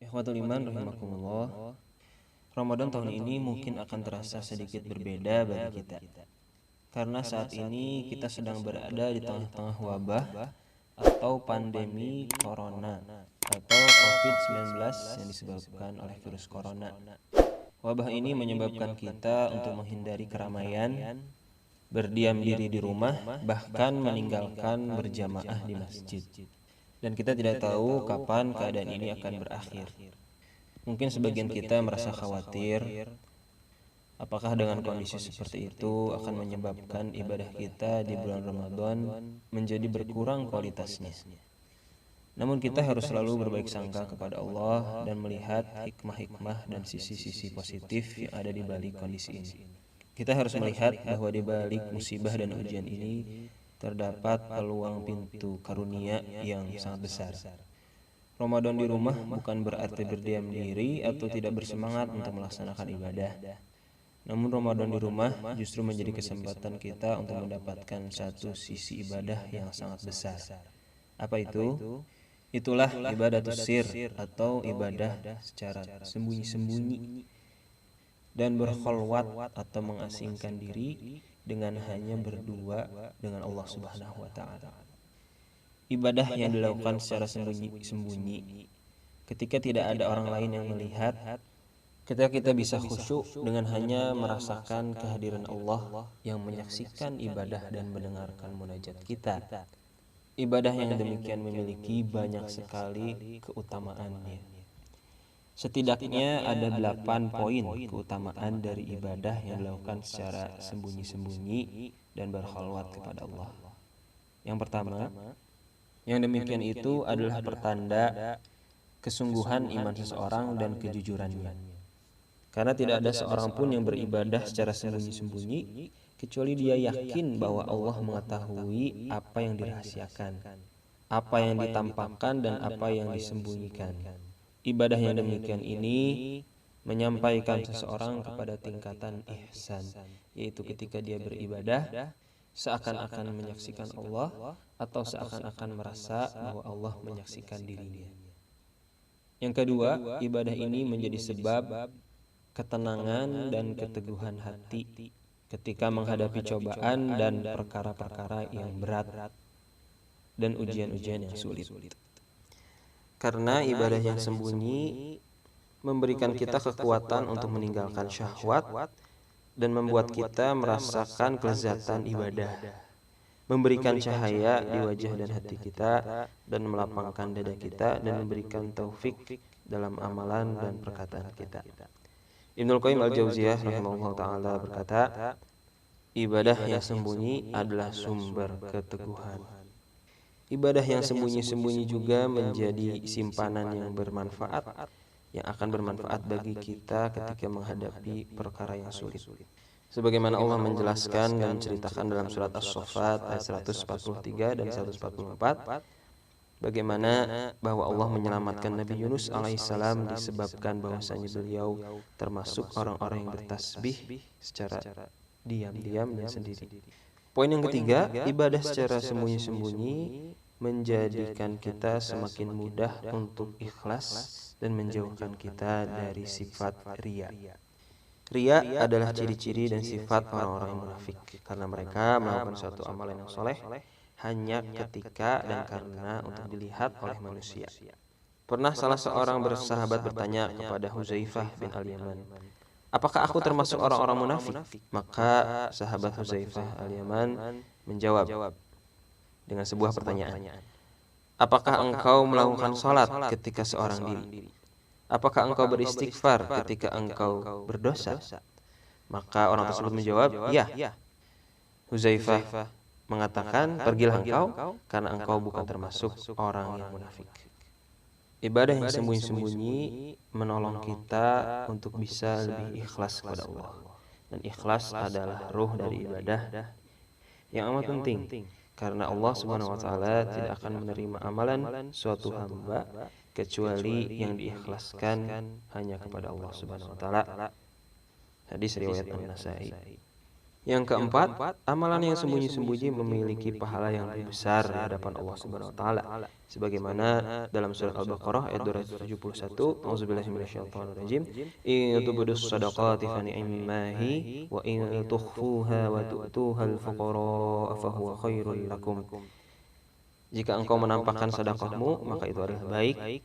Ikhwatul iman rahimakumullah. Ramadan tahun ini mungkin akan terasa sedikit berbeda bagi kita. Karena saat ini kita sedang berada di tengah-tengah wabah atau pandemi corona atau COVID-19 yang disebabkan oleh virus corona. Wabah ini menyebabkan kita untuk menghindari keramaian, berdiam diri di rumah, bahkan meninggalkan berjamaah di masjid. Dan kita tidak tahu kapan keadaan ini akan berakhir. Mungkin sebagian kita merasa khawatir, apakah dengan kondisi seperti itu akan menyebabkan ibadah kita di bulan Ramadan menjadi berkurang kualitasnya. Namun kita harus selalu berbaik sangka kepada Allah dan melihat hikmah-hikmah dan sisi-sisi positif yang ada di balik kondisi ini. Kita harus melihat bahwa di balik musibah dan ujian ini terdapat peluang pintu karunia yang sangat besar. Ramadan di rumah bukan berarti berdiam diri atau tidak bersemangat untuk melaksanakan ibadah. Namun Ramadan di rumah justru menjadi kesempatan kita untuk mendapatkan satu sisi ibadah yang sangat besar. Apa itu? Itulah ibadatus sir atau ibadah secara sembunyi-sembunyi dan berkholwat atau mengasingkan diri dengan hanya berdua dengan Allah Subhanahu wa taala. Ibadah yang dilakukan secara sembunyi-sembunyi ketika tidak ada orang lain yang melihat, ketika kita bisa khusyuk dengan hanya merasakan kehadiran Allah yang menyaksikan ibadah dan mendengarkan munajat kita. Ibadah yang demikian memiliki banyak sekali keutamaannya. Setidaknya ada 8 poin keutamaan dari ibadah yang dilakukan secara sembunyi-sembunyi dan berkhalwat kepada Allah. Yang pertama, yang demikian itu adalah pertanda kesungguhan iman seseorang dan kejujurannya. Karena tidak ada seorang pun yang beribadah secara sembunyi-sembunyi kecuali dia yakin bahwa Allah mengetahui apa yang dirahasiakan, apa yang ditampakkan dan apa yang disembunyikan. Ibadah yang demikian ini menyampaikan seseorang kepada tingkatan ihsan, yaitu ketika dia beribadah seakan-akan menyaksikan Allah atau seakan-akan merasa bahwa Allah menyaksikan dirinya. Yang kedua, ibadah ini menjadi sebab ketenangan dan keteguhan hati ketika menghadapi cobaan dan perkara-perkara yang berat dan ujian-ujian yang sulit. Karena ibadah yang sembunyi memberikan kita kekuatan untuk meninggalkan syahwat dan membuat kita merasakan kelezatan ibadah, memberikan cahaya di wajah dan hati kita dan melapangkan dada kita dan memberikan taufik dalam amalan dan perkataan kita. Ibnul Qayyim al-Jauziyah rahimahullah ta'ala berkata, ibadah yang sembunyi adalah sumber keteguhan. Ibadah yang sembunyi-sembunyi juga menjadi simpanan yang bermanfaat, yang akan bermanfaat bagi kita ketika menghadapi perkara yang sulit. Sebagaimana Allah menjelaskan dan menceritakan dalam surat As-Saffat ayat 143 dan 144, bagaimana bahwa Allah menyelamatkan Nabi Yunus alaihissalam disebabkan bahwasanya beliau termasuk orang-orang yang bertasbih secara diam-diam dan sendiri. Poin yang ketiga, ibadah secara sembunyi-sembunyi menjadikan kita semakin mudah untuk ikhlas dan menjauhkan kita dari sifat riya. Riya adalah ciri-ciri dan sifat orang-orang yang munafik, karena mereka melakukan suatu amalan yang soleh hanya ketika dan karena untuk dilihat oleh manusia. Pernah salah seorang bersahabat bertanya kepada Huzaifah bin Al-Yaman, apakah aku termasuk orang-orang munafik? Maka sahabat Huzaifah Al-Yaman menjawab dengan sebuah pertanyaan, apakah engkau melakukan sholat ketika seorang diri? Apakah engkau beristighfar ketika engkau berdosa? Maka orang tersebut menjawab, ya. Huzaifah mengatakan, pergilah engkau karena engkau bukan termasuk orang yang munafik. Ibadah yang sembunyi-sembunyi menolong kita untuk bisa lebih ikhlas kepada Allah. Dan ikhlas adalah ruh dari ibadah yang amat penting, karena Allah Subhanahu wa taala tidak akan menerima amalan suatu hamba kecuali yang diikhlaskan hanya kepada Allah Subhanahu wa taala. Hadis riwayat An-Nasa'i. Yang keempat, amalan yang sembunyi-sembunyi memiliki pahala yang lebih besar di hadapan Allah Subhanahu wa taala. Sebagaimana dalam surat Al-Baqarah ayat 271, Auzubillahi minasyaitonirrajim, "In tubdus shadaqati fa ni'mahi wa in tukhfuha wa tu'tuhal fuqara fa huwa khairul lakum." Jika engkau menampakkan sedekahmu, maka itu adalah baik,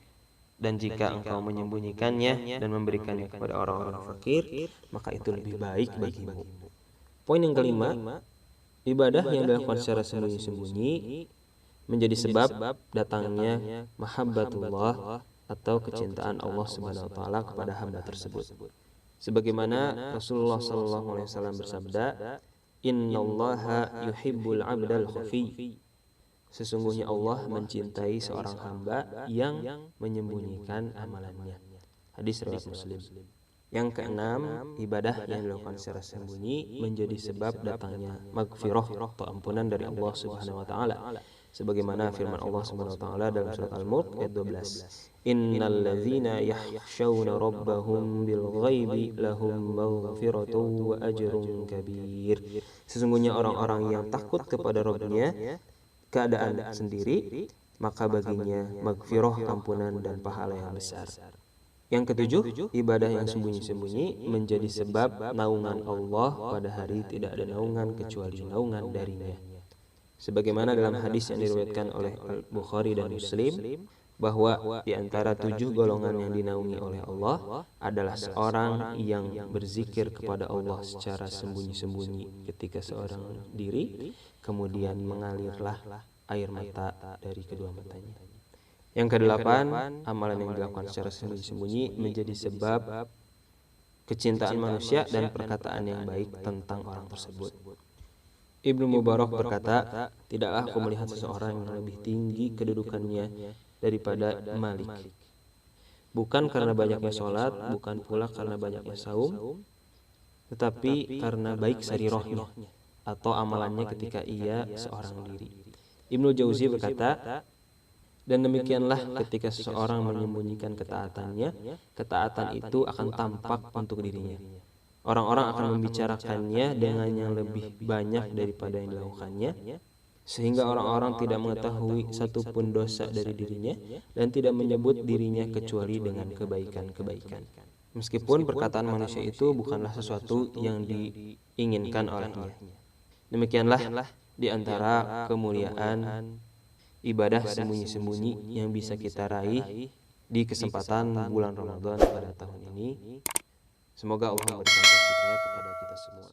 dan jika engkau menyembunyikannya dan memberikannya kepada orang-orang fakir, maka itu lebih baik bagimu. Poin yang kelima, ibadah yang dilakukan secara sembunyi-sembunyi menjadi sebab datangnya mahabbatullah atau kecintaan Allah Subhanahu wa taala kepada hamba tersebut. Sebagaimana Rasulullah sallallahu alaihi wasallam bersabda, "Innallaha yuhibbul 'abdal khafi." Sesungguhnya Allah mencintai seorang hamba yang menyembunyikan amalannya. Hadis riwayat Muslim. Yang keenam, ibadah yang dilakukan secara sembunyi menjadi sebab datangnya maghfirah atau ampunan dari Allah Subhanahu wa taala. Sebagaimana firman Allah Subhanahu wa taala dalam surat Al-Mulk ayat 12. Innal ladzina yakhshawna rabbahum bil ghaibi lahum maghfiratun wa ajrun kabir. Sesungguhnya orang-orang yang takut kepada Rabb-nya keadaan sendiri, maka baginya maghfirah, ampunan dan pahala yang besar. Yang ketujuh, ibadah yang sembunyi-sembunyi menjadi sebab naungan Allah pada hari tidak ada naungan kecuali naungan darinya. Sebagaimana dalam hadis yang diriwayatkan oleh Al-Bukhari dan Muslim, bahwa di antara 7 golongan yang dinaungi oleh Allah adalah seorang yang berzikir kepada Allah secara sembunyi-sembunyi ketika seorang diri, kemudian mengalirlah air mata dari kedua matanya. Yang kedelapan, amalan yang dilakukan secara sembunyi-sembunyi menjadi sebab kecintaan manusia dan perkataan yang baik tentang orang tersebut. Ibnu Mubarak berkata, tidaklah aku melihat seseorang yang lebih tinggi kedudukannya daripada Malik. Bukan karena banyaknya sholat, bukan pula karena banyaknya saum, tetapi karena baik sarirahnya atau amalannya ketika ia seorang diri. Ibnu Jauzi berkata, dan demikianlah ketika seseorang menyembunyikan ketaatannya, ketaatan itu akan tampak untuk dirinya. Orang-orang akan membicarakannya dengan yang lebih banyak daripada yang dilakukannya, sehingga orang-orang tidak mengetahui satupun dosa dari dirinya dan tidak menyebut dirinya kecuali dengan kebaikan-kebaikan. Meskipun perkataan manusia itu bukanlah sesuatu yang diinginkan olehnya. Demikianlah di antara kemuliaan ibadah sembunyi-sembunyi yang bisa kita raih di kesempatan bulan Ramadan pada tahun ini. Semoga Allah memberikan taufiknya kepada kita semua.